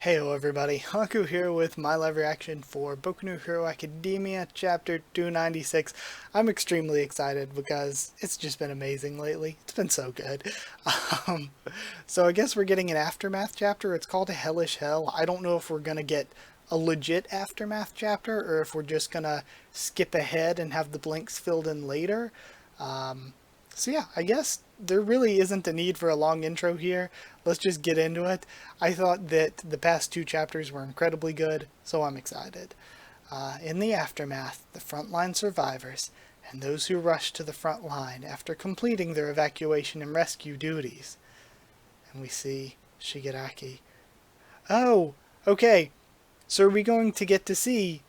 Heyo everybody, Haku here with my live reaction for Boku no Hero Academia Chapter 296. I'm extremely excited because it's just been amazing lately. It's been so good. Um, so I guess we're getting an Aftermath chapter. It's called a Hellish Hell. I don't know if we're going to get a legit Aftermath chapter or if we're just going to skip ahead and have the blanks filled in later. So yeah, I guess there really isn't a need for a long intro here. Let's just get into it. I thought that the past two chapters were incredibly good, so I'm excited. In the aftermath, the frontline survivors and those who rushed to the front line after completing their evacuation and rescue duties. And we see Shigaraki. Oh, okay. So are we going to get to see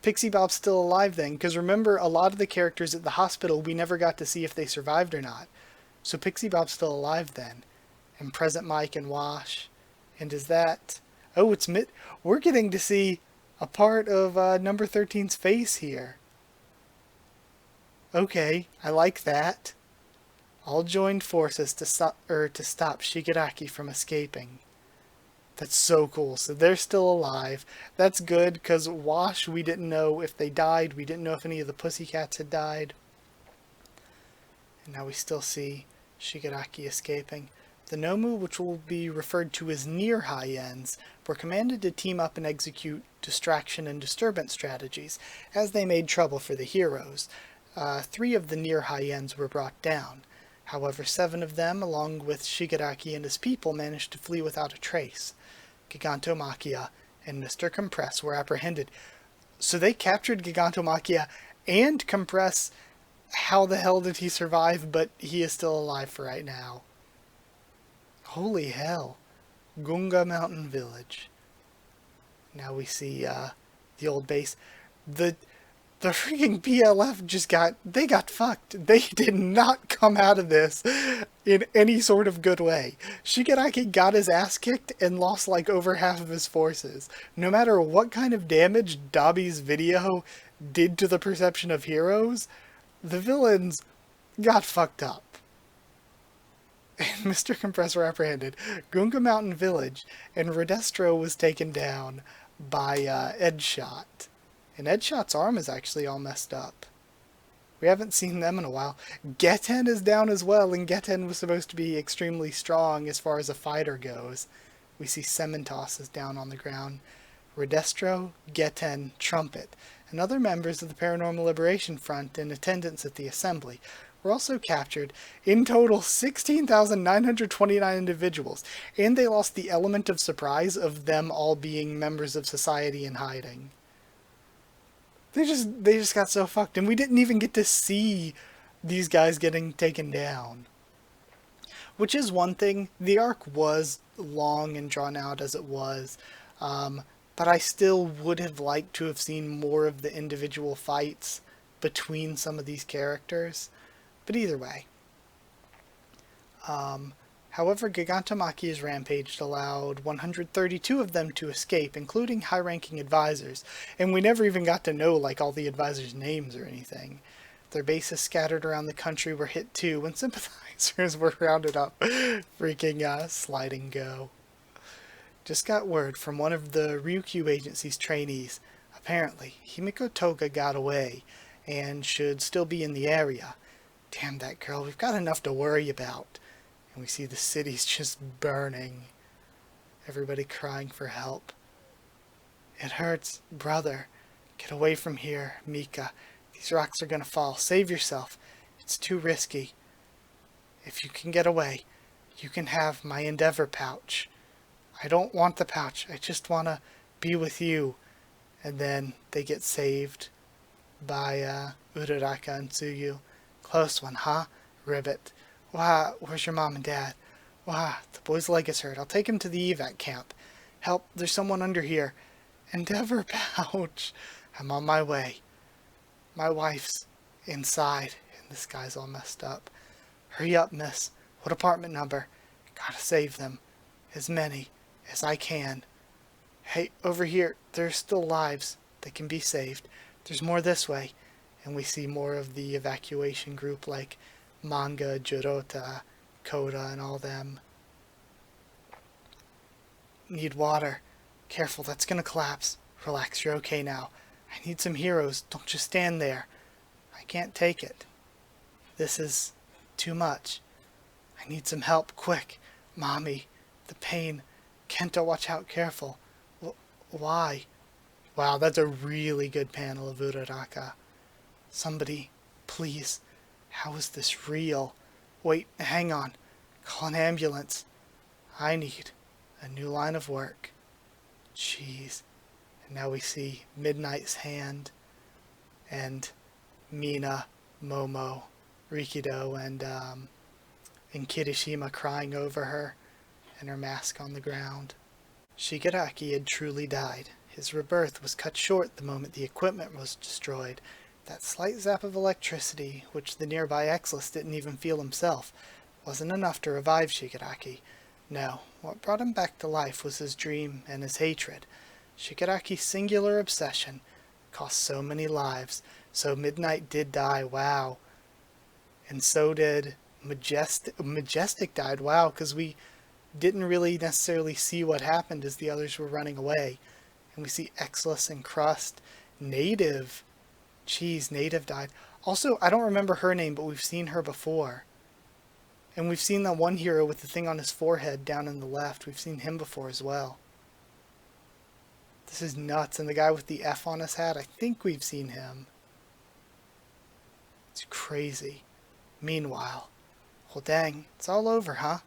Pixie Bob's still alive then? Because remember, a lot of the characters at the hospital, we never got to see if they survived or not. So Pixie Bob's still alive then. And Present Mike and Wash. And is that... Oh, it's we're getting to see a part of number 13's face here. Okay, I like that. All joined forces to stop Shigaraki from escaping. That's so cool. So they're still alive. That's good, because Wash, we didn't know if they died. We didn't know if any of the Pussycats had died. And now we still see Shigaraki escaping. The Nomu, which will be referred to as near high ends, were commanded to team up and execute distraction and disturbance strategies, as they made trouble for the heroes. 3 of the near high ends were brought down. However, 7 of them, along with Shigaraki and his people, managed to flee without a trace. Gigantomachia and Mr. Compress were apprehended. So they captured Gigantomachia and Compress. How the hell did he survive? But he is still alive for right now. Holy hell. Gunga Mountain Village. Now we see the old base. The freaking PLF they got fucked. They did not come out of this in any sort of good way. Shigaraki got his ass kicked and lost like over half of his forces. No matter what kind of damage Dabi's video did to the perception of heroes, the villains got fucked up. And Mr. Compress were apprehended. Gunga Mountain Village and Redestro was taken down by Edshot. And Edshot's arm is actually all messed up. We haven't seen them in a while. Geten is down as well, and Geten was supposed to be extremely strong as far as a fighter goes. We see Cementos is down on the ground. Redestro, Geten, Trumpet, and other members of the Paranormal Liberation Front in attendance at the assembly were also captured. In total, 16,929 individuals, and they lost the element of surprise of them all being members of society in hiding. They just got so fucked, and we didn't even get to see these guys getting taken down. Which is one thing. The arc was long and drawn out as it was, but I still would have liked to have seen more of the individual fights between some of these characters. But either way. However, Gigantomachia's rampage allowed 132 of them to escape, including high-ranking advisors, and we never even got to know like all the advisors' names or anything. Their bases scattered around the country were hit too, and sympathizers were rounded up. Freaking sliding go. Just got word from one of the Ryukyu Agency's trainees. Apparently, Himiko Toga got away, and should still be in the area. Damn that girl, we've got enough to worry about. And we see the city's just burning. Everybody crying for help. It hurts, brother. Get away from here, Mika. These rocks are gonna fall. Save yourself. It's too risky. If you can get away, you can have my Endeavor pouch. I don't want the pouch. I just wanna be with you. And then they get saved by Uraraka and Tsuyu. Close one, huh? Ribbit. Wah, where's your mom and dad? Wah, the boy's leg is hurt. I'll take him to the evac camp. Help, there's someone under here. Endeavor pouch. I'm on my way. My wife's inside, and this guy's all messed up. Hurry up, miss. What apartment number? Gotta save them. As many as I can. Hey, over here, there's still lives. They can be saved. There's more this way. And we see more of the evacuation group like Manga, Jirota, Koda, and all them. Need water. Careful, that's gonna collapse. Relax, you're okay now. I need some heroes. Don't just stand there. I can't take it. This is too much. I need some help, quick. Mommy, the pain. Kento, watch out, careful. Why? Wow, that's a really good panel of Uraraka. Somebody, please. How is this real? Wait, hang on. Call an ambulance. I need a new line of work. Jeez. And now we see Midnight's hand and Mina, Momo, Rikido, and Kirishima crying over her and her mask on the ground. Shigaraki had truly died. His rebirth was cut short the moment the equipment was destroyed. That slight zap of electricity, which the nearby Exless didn't even feel himself, wasn't enough to revive Shigaraki. No, what brought him back to life was his dream and his hatred. Shigaraki's singular obsession cost so many lives. So Midnight did die, wow. And so did Majestic died, wow, because we didn't really necessarily see what happened as the others were running away. And we see Exless and Crust. Native. Jeez, Native died. Also, I don't remember her name, but we've seen her before. And we've seen that one hero with the thing on his forehead down in the left. We've seen him before as well. This is nuts. And the guy with the F on his hat, I think we've seen him. It's crazy. Meanwhile, well dang, it's all over, huh?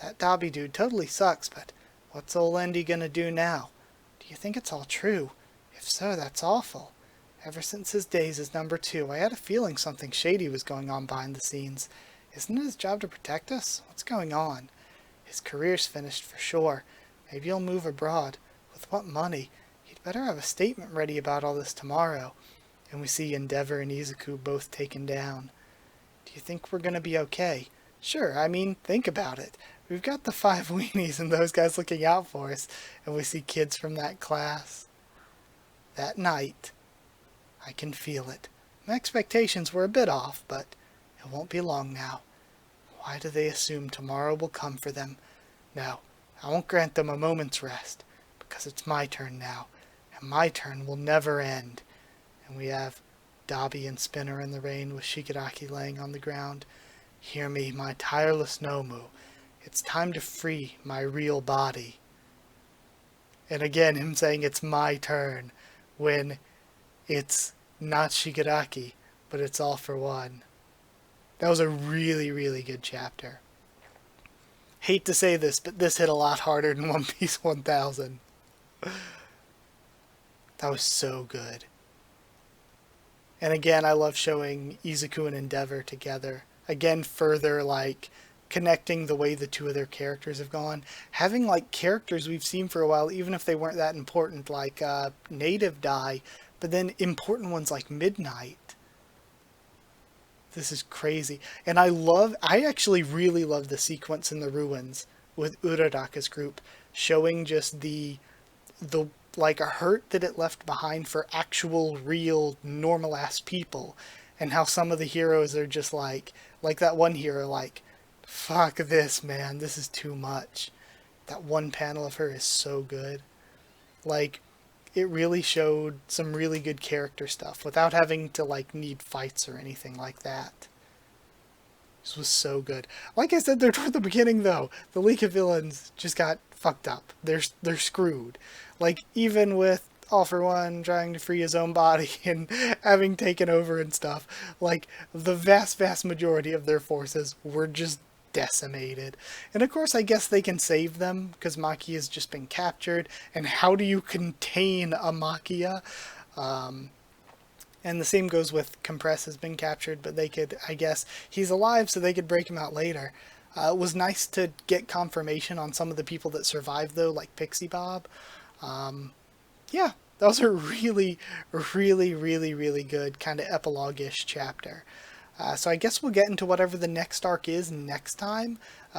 That Dabi dude totally sucks, but what's old Endy gonna do now? Do you think it's all true? If so, that's awful. Ever since his days as number 2, I had a feeling something shady was going on behind the scenes. Isn't it his job to protect us? What's going on? His career's finished for sure. Maybe he'll move abroad. With what money? He'd better have a statement ready about all this tomorrow. And we see Endeavor and Izuku both taken down. Do you think we're gonna be okay? Sure, I mean, think about it. We've got the 5 weenies and those guys looking out for us, and we see kids from that class. That night, I can feel it. My expectations were a bit off, but it won't be long now. Why do they assume tomorrow will come for them? No, I won't grant them a moment's rest, because it's my turn now, and my turn will never end. And we have Dabi and Spinner in the rain with Shigaraki laying on the ground. Hear me, my tireless Nomu. It's time to free my real body. And again, him saying it's my turn, when it's not Shigaraki, but it's all for one. That was a really, really good chapter. Hate to say this, but this hit a lot harder than One Piece 1000. That was so good. And again, I love showing Izuku and Endeavor together. Again, further, like, connecting the way the two of their characters have gone. Having, like, characters we've seen for a while, even if they weren't that important, like Native die, but then important ones like Midnight. This is crazy. And I actually really love the sequence in the ruins with Uraraka's group, showing just the like a hurt that it left behind for actual, real, normal-ass people, and how some of the heroes are just like that one hero, like, fuck this, man, this is too much. That one panel of her is so good. Like, it really showed some really good character stuff without having to, like, need fights or anything like that. This was so good. Like I said there toward the beginning, though, the League of Villains just got fucked up. They're screwed. Like, even with All For One trying to free his own body and having taken over and stuff, like, the vast, vast majority of their forces were just decimated. And of course, I guess they can save them, because Maki has just been captured, and how do you contain a Makia? And the same goes with Compress has been captured, but they could, I guess, he's alive, so they could break him out later. It was nice to get confirmation on some of the people that survived, though, like Pixie Bob. Yeah, that was a really, really, really, really good kind of epilogue-ish chapter. So I guess we'll get into whatever the next arc is next time.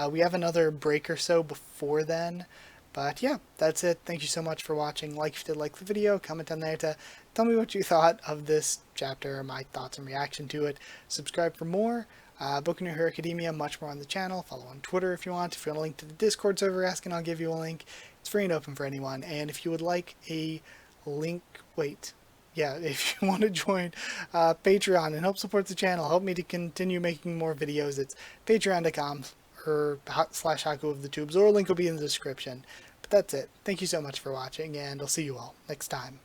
We have another break or so before then. But yeah, that's it. Thank you so much for watching. Like if you did like the video, comment down there to tell me what you thought of this chapter, my thoughts and reaction to it. Subscribe for more. Boku no Hero Academia, much more on the channel. Follow on Twitter if you want. If you want a link to the Discord server, ask and I'll give you a link. It's free and open for anyone. And if you would like a link, if you want to join Patreon and help support the channel, help me to continue making more videos, it's patreon.com or /Haku of the Tubes, or a link will be in the description. But that's it. Thank you so much for watching, and I'll see you all next time.